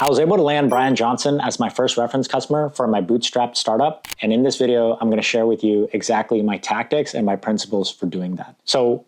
I was able to land Brian Johnson as my first reference customer for my bootstrapped startup. And in this video, I'm going to share with you exactly my tactics and my principles for doing that. So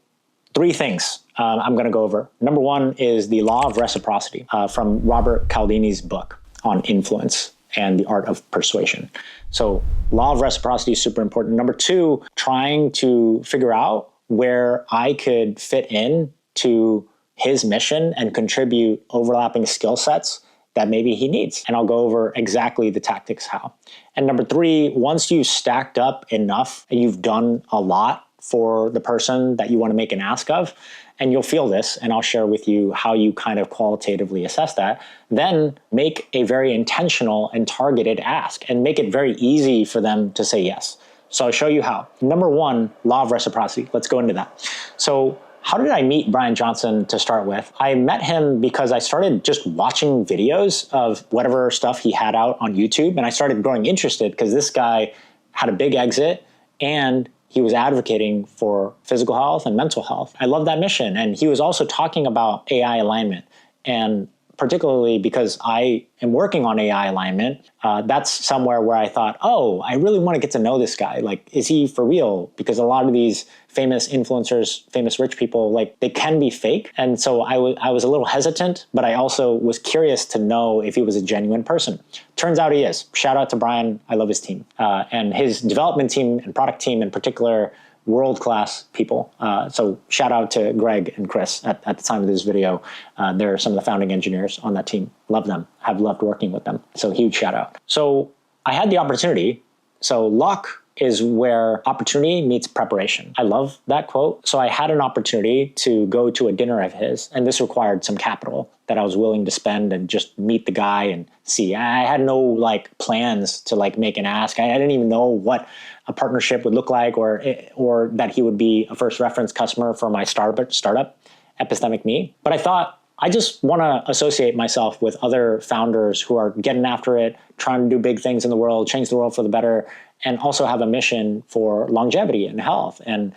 3 things I'm going to go over. Number 1 is the Law of Reciprocity from Robert Cialdini's book on influence and the art of persuasion. So Law of Reciprocity is super important. Number 2, trying to figure out where I could fit in to his mission and contribute overlapping skill sets that maybe he needs. And I'll go over exactly the tactics how. And number 3, once you've stacked up enough and you've done a lot for the person that you want to make an ask of, and you'll feel this, and I'll share with you how you kind of qualitatively assess that, then make a very intentional and targeted ask and make it very easy for them to say yes. So I'll show you how. Number 1, Law of Reciprocity. Let's go into that. So how did I meet Brian Johnson to start with? I met him because I started just watching videos of whatever stuff he had out on YouTube, and I started growing interested because this guy had a big exit and he was advocating for physical health and mental health. I love that mission. And he was also talking about AI alignment. And particularly because I am working on AI alignment, that's somewhere where I thought, oh, I really want to get to know this guy. Like, is he for real? Because a lot of these famous influencers, famous rich people, like they can be fake. And so I was a little hesitant, but I also was curious to know if he was a genuine person. Turns out he is. Shout out to Brian. I love his team. And his development team and product team in particular, world-class people. So shout out to Greg and Chris at the time of this video. They're some of the founding engineers on that team. Love them. Have loved working with them. So huge shout out. So I had the opportunity. So luck is where opportunity meets preparation. I love that quote. So I had an opportunity to go to a dinner of his, and this required some capital that I was willing to spend and just meet the guy and see. I had no like plans to like make an ask. I didn't even know what a partnership would look like or that he would be a first reference customer for my startup, Epistemic Me. But I thought, I just want to associate myself with other founders who are getting after it, trying to do big things in the world, change the world for the better, and also have a mission for longevity and health. And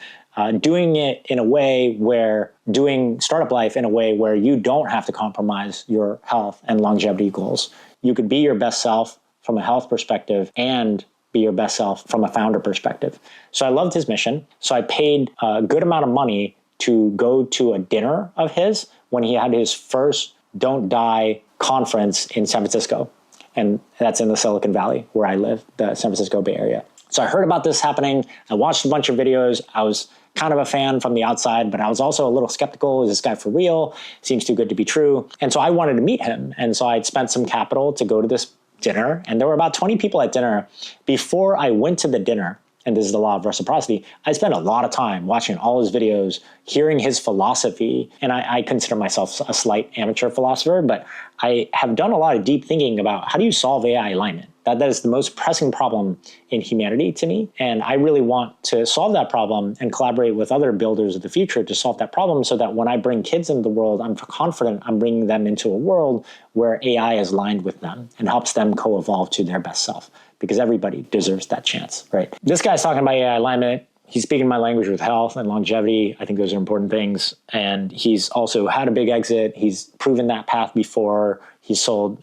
doing it in a way where, doing startup life in a way where you don't have to compromise your health and longevity goals. You could be your best self from a health perspective and be your best self from a founder perspective. So I loved his mission. So I paid a good amount of money to go to a dinner of his when he had his first Don't Die conference in San Francisco. And that's in the Silicon Valley where I live, the San Francisco Bay Area. So I heard about this happening. I watched a bunch of videos. I was kind of a fan from the outside, but I was also a little skeptical. Is this guy for real? Seems too good to be true. And so I wanted to meet him. And so I'd spent some capital to go to this dinner. And there were about 20 people at dinner. Before I went to the dinner, and this is the Law of Reciprocity, I spent a lot of time watching all his videos, hearing his philosophy. And I consider myself a slight amateur philosopher, but I have done a lot of deep thinking about how do you solve AI alignment? That is the most pressing problem in humanity to me. And I really want to solve that problem and collaborate with other builders of the future to solve that problem so that when I bring kids into the world, I'm confident I'm bringing them into a world where AI is aligned with them and helps them co-evolve to their best self, because everybody deserves that chance, right? This guy's talking about AI alignment. He's speaking my language with health and longevity. I think those are important things. And he's also had a big exit. He's proven that path before. He sold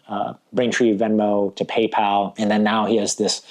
Braintree, Venmo to PayPal. And then now he has this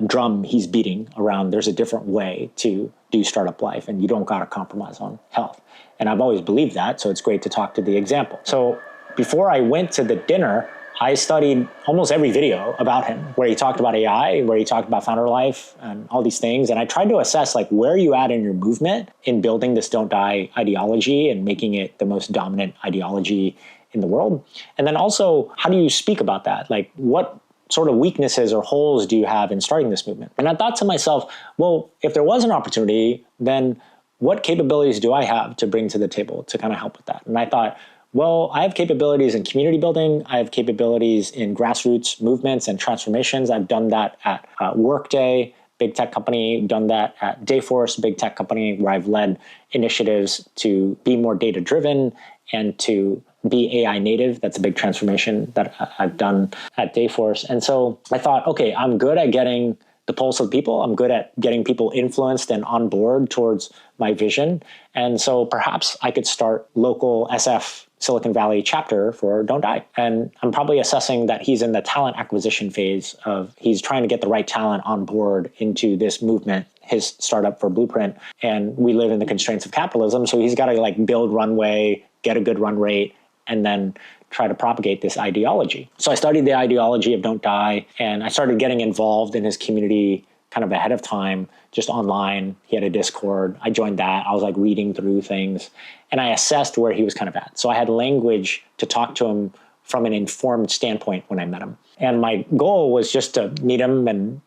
drum he's beating around. There's a different way to do startup life, and you don't got to compromise on health. And I've always believed that, so it's great to talk to the example. So before I went to the dinner, I studied almost every video about him, where he talked about AI, where he talked about founder life and all these things. And I tried to assess like where you at in your movement in building this Don't Die ideology and making it the most dominant ideology in the world. And then also, how do you speak about that? Like, what sort of weaknesses or holes do you have in starting this movement? And I thought to myself, well, if there was an opportunity, then what capabilities do I have to bring to the table to kind of help with that? And I thought, well, I have capabilities in community building. I have capabilities in grassroots movements and transformations. I've done that at Workday, big tech company, done that at Dayforce, big tech company, where I've led initiatives to be more data-driven and to be AI native. That's a big transformation that I've done at Dayforce. And so I thought, okay, I'm good at getting the pulse of people. I'm good at getting people influenced and on board towards my vision. And so perhaps I could start local SF Silicon Valley chapter for Don't Die. And I'm probably assessing that he's in the talent acquisition phase of he's trying to get the right talent on board into this movement, his startup for Blueprint. And we live in the constraints of capitalism. So he's got to like build runway, get a good run rate, and then try to propagate this ideology. So I studied the ideology of Don't Die, and I started getting involved in his community kind of ahead of time, just online. He had a Discord. I joined that. I was like reading through things, and I assessed where he was kind of at. So I had language to talk to him from an informed standpoint when I met him. And my goal was just to meet him and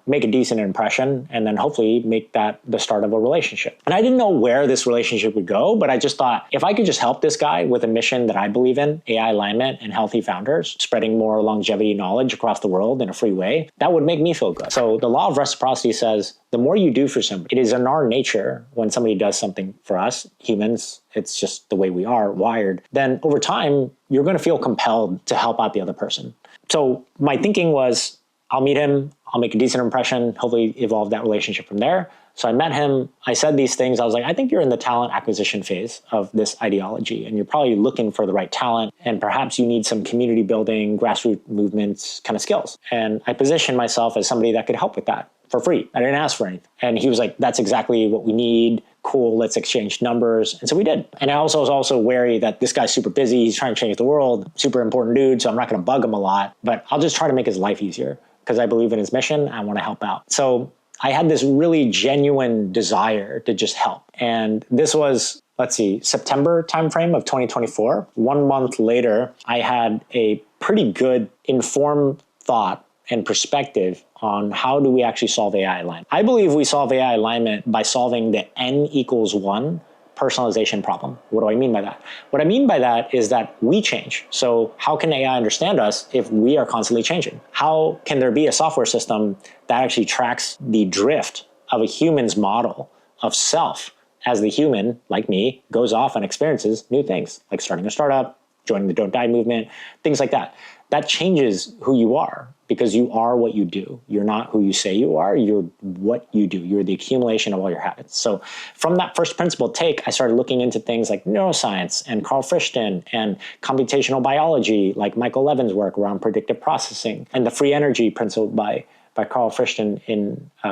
make a decent impression, and then hopefully make that the start of a relationship. And I didn't know where this relationship would go, but I just thought if I could just help this guy with a mission that I believe in, AI alignment and healthy founders, spreading more longevity knowledge across the world in a free way, that would make me feel good. So the law of reciprocity says the more you do for somebody, it is in our nature when somebody does something for us, humans, it's just the way we are wired, then over time, you're going to feel compelled to help out the other person. So my thinking was, I'll meet him, I'll make a decent impression, hopefully evolve that relationship from there. So I met him, I said these things, I was like, I think you're in the talent acquisition phase of this ideology, and you're probably looking for the right talent, and perhaps you need some community building, grassroots movements kind of skills. And I positioned myself as somebody that could help with that for free. I didn't ask for anything. And he was like, that's exactly what we need. Cool, let's exchange numbers. And so we did. And I also was also wary that this guy's super busy, he's trying to change the world, super important dude, so I'm not going to bug him a lot, but I'll just try to make his life easier because I believe in his mission. I want to help out. So I had this really genuine desire to just help. And this was, September timeframe of 2024. 1 month later, I had a pretty good informed thought and perspective on how do we actually solve AI alignment. I believe we solve AI alignment by solving the N=1 personalization problem. What do I mean by that? What I mean by that is that we change. So how can AI understand us if we are constantly changing? How can there be a software system that actually tracks the drift of a human's model of self as the human, like me, goes off and experiences new things, like starting a startup, joining the Don't Die movement, things like that. That changes who you are because you are what you do. You're not who you say you are, you're what you do. You're the accumulation of all your habits. So from that first principle take, I started looking into things like neuroscience and Carl Friston and computational biology, like Michael Levin's work around predictive processing, and the free energy principle by Carl Friston,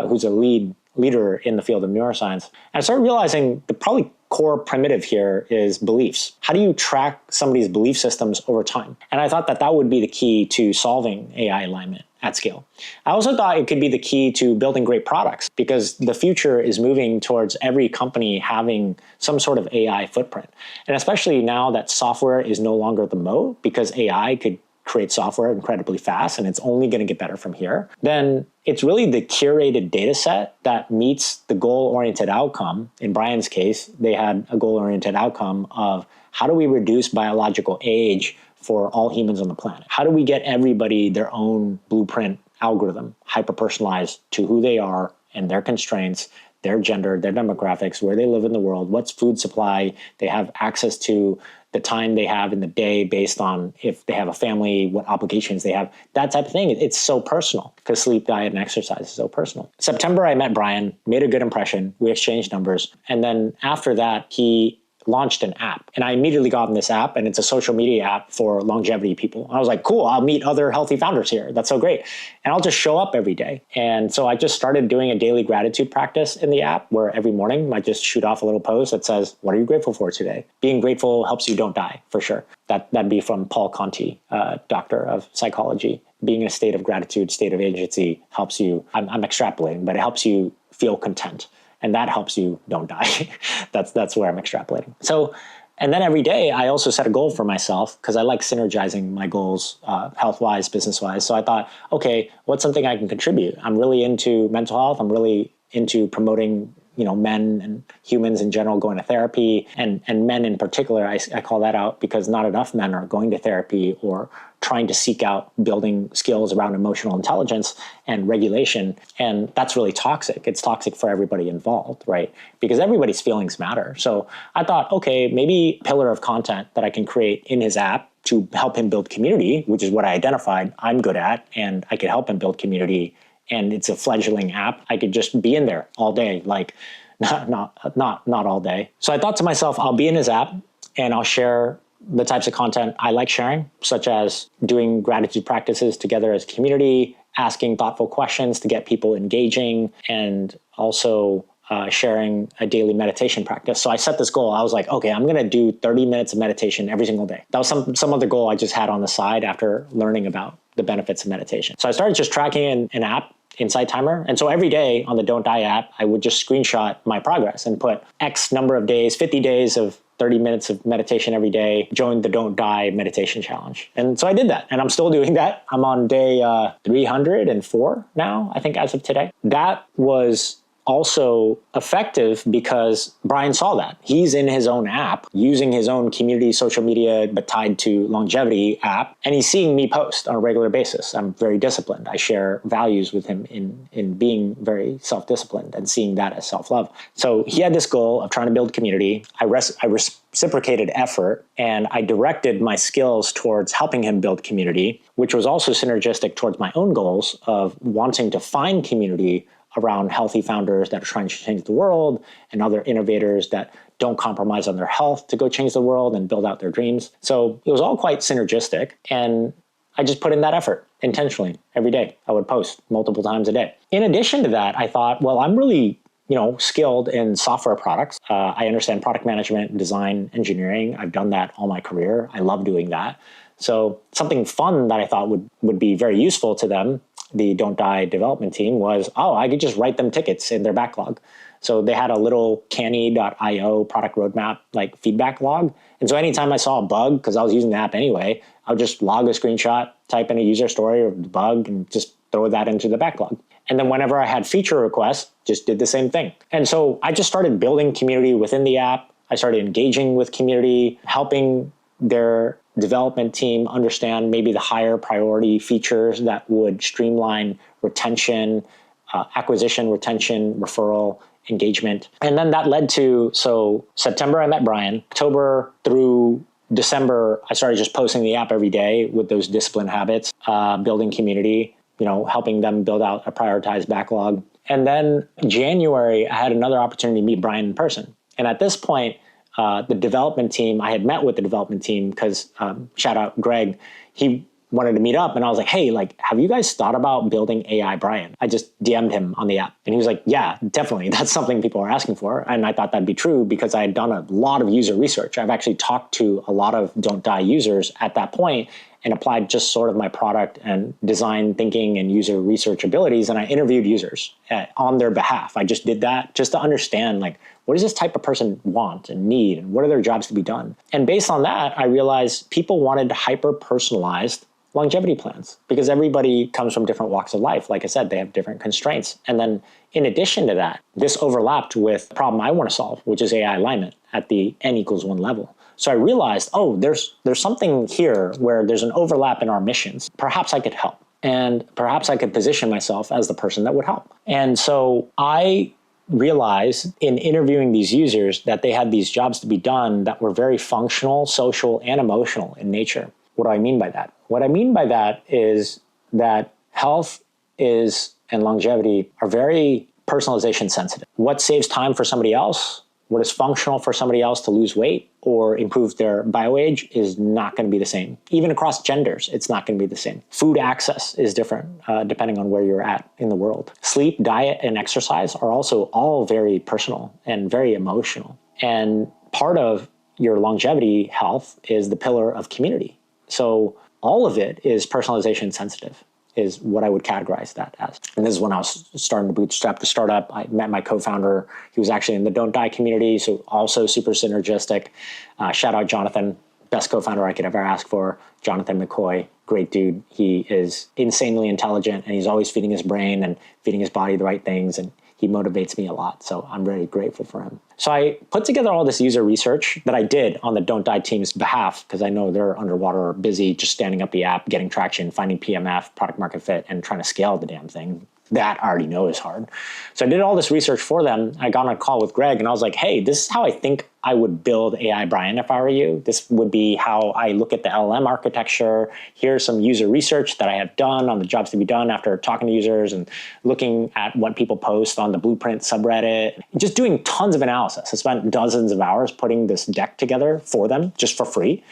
who's a leader in the field of neuroscience. And I started realizing the probably core primitive here is beliefs. How do you track somebody's belief systems over time? And I thought that that would be the key to solving AI alignment at scale. I also thought it could be the key to building great products because the future is moving towards every company having some sort of AI footprint. And especially now that software is no longer the moat because AI could create software incredibly fast and it's only going to get better from here, then it's really the curated data set that meets the goal-oriented outcome. In Brian's case, they had a goal-oriented outcome of how do we reduce biological age for all humans on the planet? How do we get everybody their own blueprint algorithm, hyper-personalized to who they are and their constraints, their gender, their demographics, where they live in the world, what's food supply they have access to, the time they have in the day based on if they have a family, what obligations they have, that type of thing. It's so personal because sleep, diet, and exercise is so personal. September, I met Brian, made a good impression. We exchanged numbers. And then after that, he launched an app. And I immediately got on this app, and it's a social media app for longevity people. I was like, cool, I'll meet other healthy founders here. That's so great. And I'll just show up every day. And so I just started doing a daily gratitude practice in the app where every morning I just shoot off a little post that says, what are you grateful for today? Being grateful helps you don't die, for sure. That'd be from Paul Conti, doctor of psychology. Being in a state of gratitude, state of agency helps you, I'm extrapolating, but it helps you feel content. And that helps you don't die. That's where I'm extrapolating. So, and then every day I also set a goal for myself because I like synergizing my goals health-wise, business-wise. So I thought, okay, what's something I can contribute? I'm really into mental health. I'm really into promoting men and humans in general going to therapy, and men in particular, I call that out because not enough men are going to therapy or trying to seek out building skills around emotional intelligence and regulation. And that's really toxic. It's toxic for everybody involved, right? Because everybody's feelings matter. So I thought, okay, maybe a pillar of content that I can create in his app to help him build community, which is what I identified I'm good at, and I could help him build community. And it's a fledgling app. I could just be in there all day, like not all day. So I thought to myself, I'll be in his app and I'll share the types of content I like sharing, such as doing gratitude practices together as a community, asking thoughtful questions to get people engaging, and also sharing a daily meditation practice. So I set this goal. I was like, okay, I'm going to do 30 minutes of meditation every single day. That was some other goal I just had on the side after learning about the benefits of meditation. So I started just tracking an app, Insight Timer. And so every day on the Don't Die app, I would just screenshot my progress and put X number of days, 50 days of 30 minutes of meditation every day, join the Don't Die meditation challenge. And so I did that, and I'm still doing that. I'm on day 304 now, I think, as of today. That was also effective because Brian saw that. He's in his own app using his own community social media, but tied to longevity app. And he's seeing me post on a regular basis. I'm very disciplined. I share values with him in being very self-disciplined and seeing that as self-love. So he had this goal of trying to build community. I reciprocated effort, and I directed my skills towards helping him build community, which was also synergistic towards my own goals of wanting to find community around healthy founders that are trying to change the world and other innovators that don't compromise on their health to go change the world and build out their dreams. So it was all quite synergistic. And I just put in that effort intentionally every day. I would post multiple times a day. In addition to that, I thought, well, I'm really skilled in software products. I understand product management, design, engineering. I've done that all my career. I love doing that. So something fun that I thought would be very useful to them, the Don't Die development team, was, I could just write them tickets in their backlog. So they had a little canny.io product roadmap like feedback log. And so anytime I saw a bug, because I was using the app anyway, I would just log a screenshot, type in a user story of the bug, and just throw that into the backlog. And then whenever I had feature requests, just did the same thing. And so I just started building community within the app. I started engaging with community, helping their development team understand maybe the higher priority features that would streamline retention, acquisition, retention, referral, engagement. And then that led to, so September, I met Brian. October through December, I started just posting the app every day with those discipline habits, building community, helping them build out a prioritized backlog. And then January, I had another opportunity to meet Brian in person. And at this point, the development team, I had met with the development team because, shout out Greg, he wanted to meet up. And I was like, hey, have you guys thought about building AI Brian? I just DM'd him on the app. And he was like, yeah, definitely. That's something people are asking for. And I thought that'd be true because I had done a lot of user research. I've actually talked to a lot of Don't Die users at that point and applied just sort of my product and design thinking and user research abilities. And I interviewed users on their behalf. I just did that just to understand, what does this type of person want and need, and what are their jobs to be done? And based on that, I realized people wanted hyper-personalized longevity plans because everybody comes from different walks of life. Like I said, they have different constraints. And then in addition to that, this overlapped with the problem I want to solve, which is AI alignment at the n=1 level. So I realized, there's something here where there's an overlap in our missions. Perhaps I could help, and perhaps I could position myself as the person that would help. And so I realized in interviewing these users that they had these jobs to be done that were very functional, social, and emotional in nature. What do I mean by that? What I mean by that is that health and longevity are very personalization sensitive. What saves time for somebody else, what is functional for somebody else to lose weight or improve their bioage is not going to be the same. Even across genders, it's not going to be the same. Food access is different depending on where you're at in the world. Sleep, diet, and exercise are also all very personal and very emotional. And part of your longevity health is the pillar of community. So all of it is personalization sensitive, is what I would categorize that as. And this is when I was starting to bootstrap the startup. I met my co-founder. He was actually in the Don't Die community, so also super synergistic. Shout out Jonathan, best co-founder I could ever ask for. Jonathan McCoy, great dude. He is insanely intelligent, and he's always feeding his brain and feeding his body the right things, and he motivates me a lot. So I'm very grateful for him. So I put together all this user research that I did on the Don't Die team's behalf, because I know they're underwater, busy just standing up the app, getting traction, finding PMF, product market fit, and trying to scale the damn thing. that I already know is hard. So I did all this research for them. I got on a call with Greg and I was like, hey, this is how I think I would build AI Brian if I were you. This would be how I look at the LLM architecture. Here's some user research that I have done on the jobs to be done after talking to users and looking at what people post on the Blueprint subreddit, just doing tons of analysis. I spent dozens of hours putting this deck together for them just for free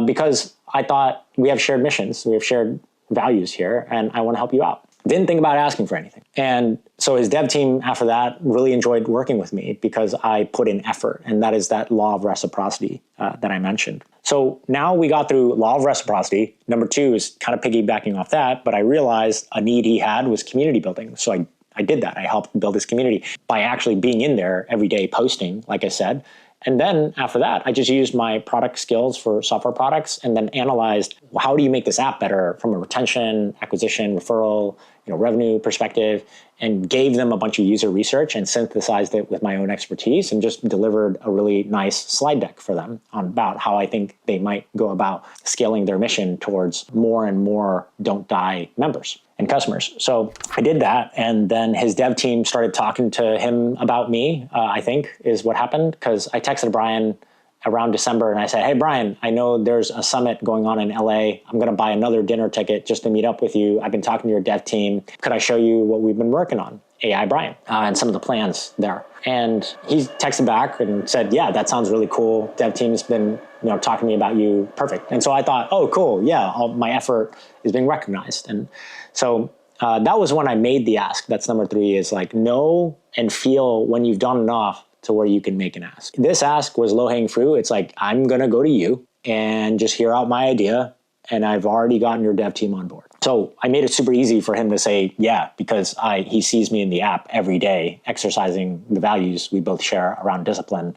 because I thought we have shared missions, we have shared values here, and I want to help you out. Didn't think about asking for anything. And so his dev team after that really enjoyed working with me because I put in effort, and that is that law of reciprocity that I mentioned. So now we got through law of reciprocity. Number 2 is kind of piggybacking off that, but I realized a need he had was community building. So I did that. I helped build his community by actually being in there every day posting, like I said. And then after that, I just used my product skills for software products and then analyzed, well, how do you make this app better from a retention, acquisition, referral, revenue perspective, and gave them a bunch of user research and synthesized it with my own expertise and just delivered a really nice slide deck for them on about how I think they might go about scaling their mission towards more and more Don't Die members and customers. So I did that, and then his dev team started talking to him about me, I think is what happened, because I texted Brian around December and I said, hey, Brian, I know there's a summit going on in LA. I'm going to buy another dinner ticket just to meet up with you. I've been talking to your dev team. Could I show you what we've been working on? AI Brian, and some of the plans there. And he texted back and said, yeah, that sounds really cool. Dev team's been talking to me about you. Perfect. And so I thought, oh, cool. Yeah, all my effort is being recognized. And so that was when I made the ask. That's number 3, is like know and feel when you've done enough to where you can make an ask. This ask was low-hanging fruit. It's like, I'm going to go to you and just hear out my idea, and I've already gotten your dev team on board. So I made it super easy for him to say, yeah, because he sees me in the app every day, exercising the values we both share around discipline,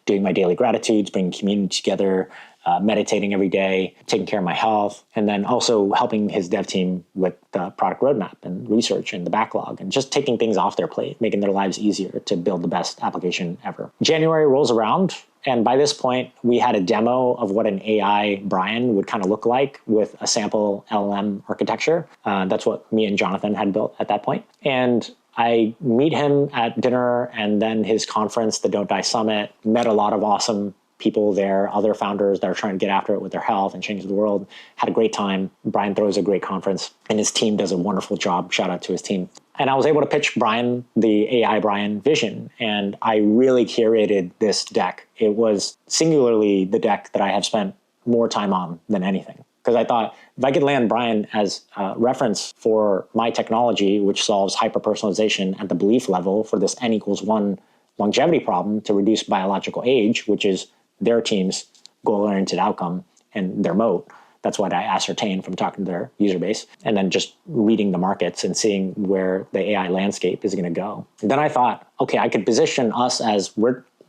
doing my daily gratitudes, bringing community together, meditating every day, taking care of my health, and then also helping his dev team with the product roadmap and research and the backlog and just taking things off their plate, making their lives easier to build the best application ever. January rolls around, and by this point, we had a demo of what an AI Brian would kind of look like with a sample LLM architecture. That's what me and Jonathan had built at that point. And I meet him at dinner and then his conference, the Don't Die Summit, met a lot of awesome people there, other founders that are trying to get after it with their health and change the world. Had a great time. Brian throws a great conference and his team does a wonderful job. Shout out to his team. And I was able to pitch Brian the AI Brian vision. And I really curated this deck. It was singularly the deck that I have spent more time on than anything. Because I thought if I could land Brian as a reference for my technology, which solves hyper-personalization at the belief level for this N=1 longevity problem to reduce biological age, which is their team's goal-oriented outcome and their moat. That's what I ascertained from talking to their user base and then just reading the markets and seeing where the AI landscape is going to go. And then I thought, okay, I could position us as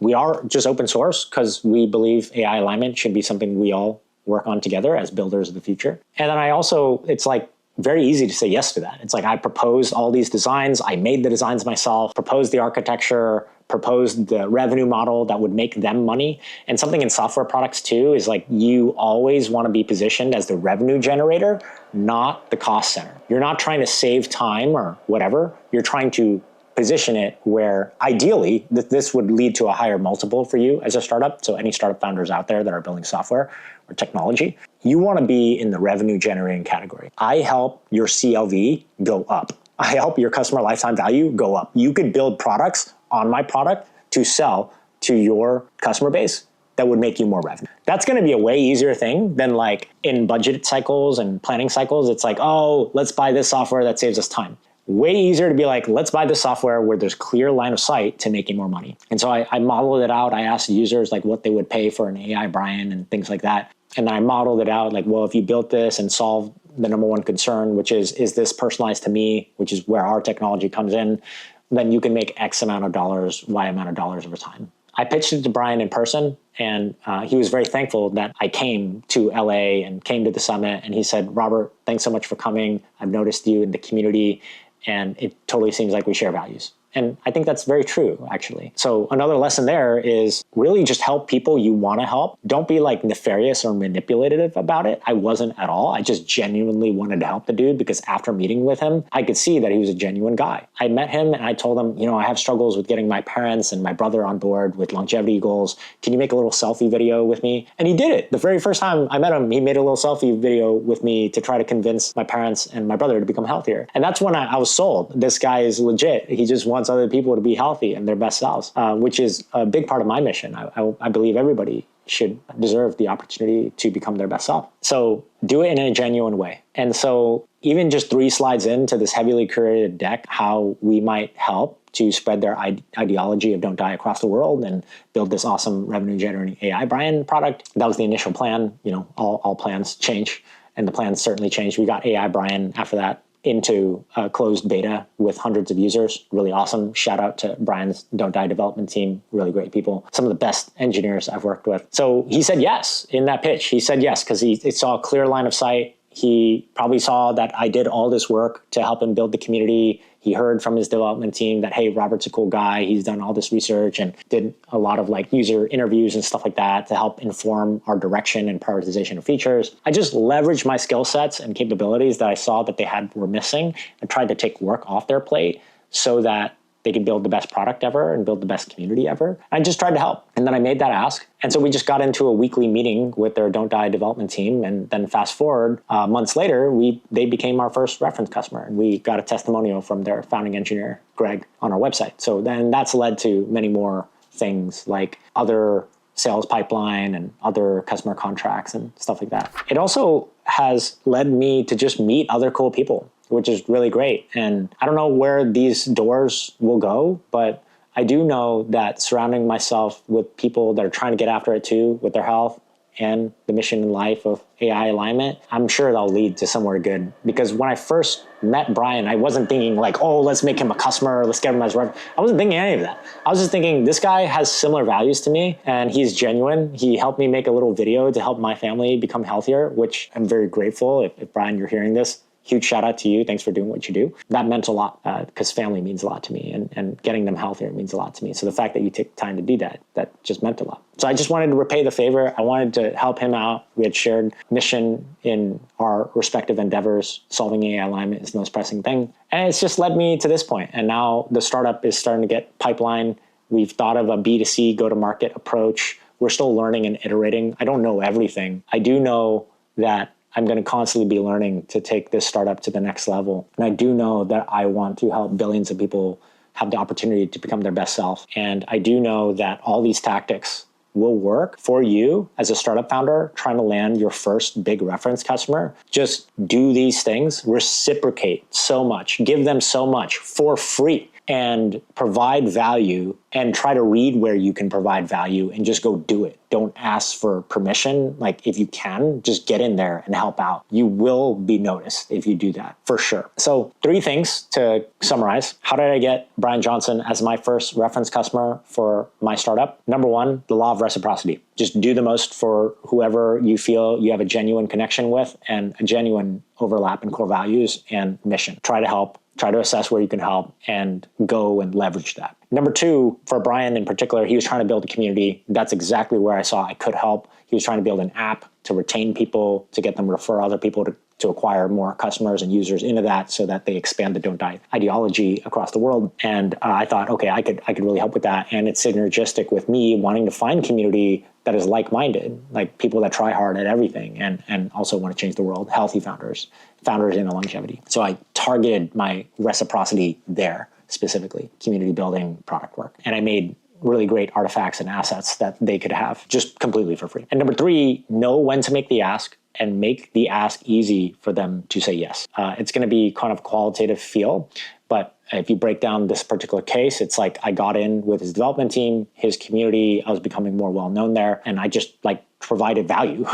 we are just open source because we believe AI alignment should be something we all work on together as builders of the future. And then I also, it's like very easy to say yes to that. It's like I proposed all these designs. I made the designs myself, proposed the architecture, proposed the revenue model that would make them money. And something in software products too is like you always want to be positioned as the revenue generator, not the cost center. You're not trying to save time or whatever. You're trying to position it where ideally this would lead to a higher multiple for you as a startup. So any startup founders out there that are building software or technology, you want to be in the revenue generating category. I help your CLV go up. I help your customer lifetime value go up. You could build products on my product to sell to your customer base that would make you more revenue. That's going to be a way easier thing than like in budget cycles and planning cycles. It's like, oh, let's buy this software that saves us time. Way easier to be like, let's buy this software where there's clear line of sight to making more money. And so I modeled it out. I asked users like what they would pay for an AI Brian and things like that. And then I modeled it out like, well, if you built this and solved the number one concern, which is this personalized to me, which is where our technology comes in, then you can make X amount of dollars, Y amount of dollars over time. I pitched it to Brian in person, and he was very thankful that I came to LA and came to the summit. And he said, Robert, thanks so much for coming. I've noticed you in the community, and it totally seems like we share values. And I think that's very true, actually. So another lesson there is really just help people you want to help. Don't be like nefarious or manipulative about it. I wasn't at all. I just genuinely wanted to help the dude because after meeting with him, I could see that he was a genuine guy. I met him and I told him, I have struggles with getting my parents and my brother on board with longevity goals. Can you make a little selfie video with me? And he did it. The very first time I met him, he made a little selfie video with me to try to convince my parents and my brother to become healthier. And that's when I was sold. This guy is legit. He just wants other people to be healthy and their best selves, which is a big part of my mission. I believe everybody should deserve the opportunity to become their best self. So do it in a genuine way. And so even just 3 slides into this heavily curated deck, how we might help to spread their ideology of don't die across the world and build this awesome revenue generating AI Brian product. That was the initial plan. All plans change, and the plans certainly changed. We got AI Brian after that into a closed beta with hundreds of users. Really awesome. Shout out to Brian's Don't Die development team. Really great people. Some of the best engineers I've worked with. So he said yes in that pitch. He said yes because he saw a clear line of sight. He probably saw that I did all this work to help him build the community. He heard from his development team that, hey, Robert's a cool guy. He's done all this research and did a lot of user interviews and stuff like that to help inform our direction and prioritization of features. I just leveraged my skill sets and capabilities that I saw that they were missing and tried to take work off their plate so that they could build the best product ever and build the best community ever. I just tried to help. And then I made that ask. And so we just got into a weekly meeting with their Don't Die development team. And then fast forward, months later, they became our first reference customer. And we got a testimonial from their founding engineer, Greg, on our website. So then that's led to many more things like other sales pipeline and other customer contracts and stuff like that. It also has led me to just meet other cool people, which is really great. And I don't know where these doors will go, but I do know that surrounding myself with people that are trying to get after it too, with their health and the mission in life of AI alignment, I'm sure that'll lead to somewhere good. Because when I first met Brian, I wasn't thinking let's make him a customer, let's get him as revenue. I wasn't thinking any of that. I was just thinking this guy has similar values to me and he's genuine. He helped me make a little video to help my family become healthier, which I'm very grateful. If Brian, you're hearing this, huge shout out to you. Thanks for doing what you do. That meant a lot because family means a lot to me and getting them healthier means a lot to me. So the fact that you take time to do that just meant a lot. So I just wanted to repay the favor. I wanted to help him out. We had shared mission in our respective endeavors. Solving AI alignment is the most pressing thing. And it's just led me to this point. And now the startup is starting to get pipeline. We've thought of a B2C go-to-market approach. We're still learning and iterating. I don't know everything. I do know that I'm going to constantly be learning to take this startup to the next level. And I do know that I want to help billions of people have the opportunity to become their best self. And I do know that all these tactics will work for you as a startup founder trying to land your first big reference customer. Just do these things, reciprocate so much, give them so much for free, and provide value and try to read where you can provide value and just go do it. Don't ask for permission. If you can, just get in there and help out. You will be noticed if you do that, for sure. So 3 things to summarize. How did I get Brian Johnson as my first reference customer for my startup? Number 1, the law of reciprocity. Just do the most for whoever you feel you have a genuine connection with and a genuine overlap in core values and mission. Try to help. Try to assess where you can help and go and leverage that. Number 2, for Brian in particular, he was trying to build a community. That's exactly where I saw I could help. He was trying to build an app to retain people, to get them to refer other people to acquire more customers and users into that so that they expand the Don't Die ideology across the world. And I thought, okay, I could really help with that. And it's synergistic with me wanting to find community that is like-minded, like people that try hard at everything and also want to change the world, healthy founders in longevity. So I targeted my reciprocity there, specifically community building, product work. And I made really great artifacts and assets that they could have just completely for free. And number 3, know when to make the ask and make the ask easy for them to say yes. It's going to be kind of qualitative feel, but if you break down this particular case, it's like I got in with his development team, his community, I was becoming more well-known there, and I just provided value.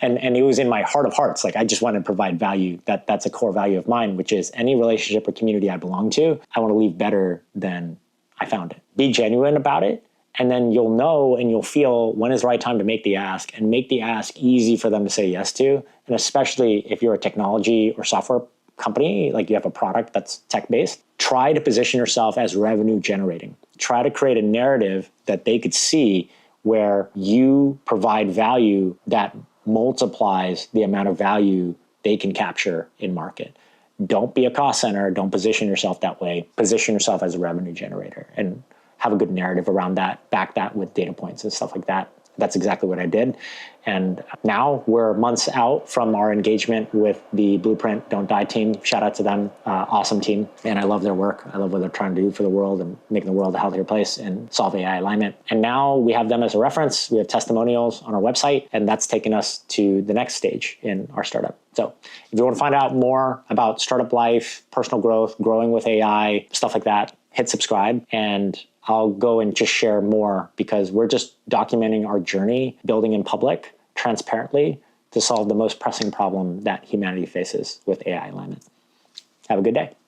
and it was in my heart of hearts. I just wanted to provide value. That's a core value of mine, which is any relationship or community I belong to, I want to leave better than I found it. Be genuine about it. And then you'll know and you'll feel when is the right time to make the ask and make the ask easy for them to say yes to. And especially if you're a technology or software company, you have a product that's tech-based, try to position yourself as revenue generating. Try to create a narrative that they could see where you provide value that multiplies the amount of value they can capture in market. Don't be a cost center. Don't position yourself that way. Position yourself as a revenue generator and have a good narrative around that. Back that with data points and stuff like that. That's exactly what I did. And now we're months out from our engagement with the Blueprint Don't Die team. Shout out to them. Awesome team. And I love their work. I love what they're trying to do for the world and making the world a healthier place and solve AI alignment. And now we have them as a reference. We have testimonials on our website, and that's taken us to the next stage in our startup. So if you want to find out more about startup life, personal growth, growing with AI, stuff like that, hit subscribe, and I'll go and just share more, because we're just documenting our journey, building in public, transparently, to solve the most pressing problem that humanity faces with AI alignment. Have a good day.